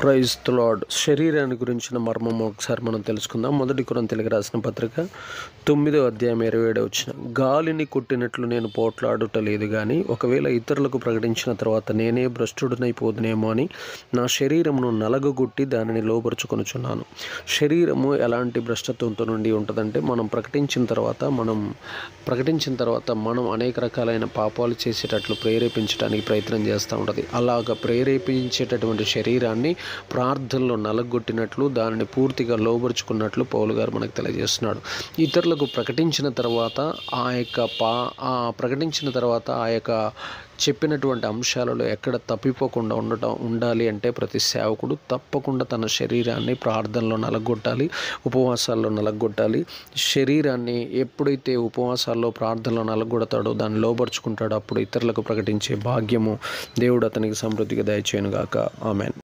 Praise the lord. శరీరాన్ని గురించిన మర్మం ఒకసారి మనం తెలుసుకుందాం. 1 కొరింథీయులకు రాసిన పత్రిక 9వ అధ్యాయం 27వ వచనం. గాలిని కొట్టినట్లు నేను పోట్లాడుట లేదు గాని, ఒకవేళ ఇతరులకు ప్రకటించిన తర్వాత నేనే భ్రష్టుడనైపోదునేమో అని నా శరీరమును నలగగొట్టి దానిని లోబరుచుకొనుచున్నాను. శరీరము ఎలాంటి భ్రష్టత్వంతో నుండి ఉంటుందంటే, మనం ప్రకటించిన తర్వాత మనం అనేక రకాలైన పాపాలు చేసేటట్లు ప్రేరేపించడానికి ప్రయత్నం చేస్తూ ఉంటుంది. అలాగ ప్రేరేపించేటటువంటి శరీరాన్ని ప్రార్థనలో నలగొట్టినట్లు, దానిని పూర్తిగా లోబరుచుకున్నట్లు పౌలు గారు మనకు తెలియజేస్తున్నాడు. ఇతరులకు ప్రకటించిన తర్వాత ఆ యొక్క చెప్పినటువంటి అంశాలలో ఎక్కడ తప్పిపోకుండా ఉండాలి అంటే, ప్రతి సేవకుడు తప్పకుండా తన శరీరాన్ని ప్రార్థనలో నలగొట్టాలి, ఉపవాసాల్లో నలగొట్టాలి. శరీరాన్ని ఎప్పుడైతే ఉపవాసాల్లో ప్రార్థనలో నలగొడతాడో, దాన్ని లోబరుచుకుంటాడో, అప్పుడు ఇతరులకు ప్రకటించే భాగ్యము దేవుడు అతనికి సమృద్ధిగా దయచేయునుగాక. ఆమేన్.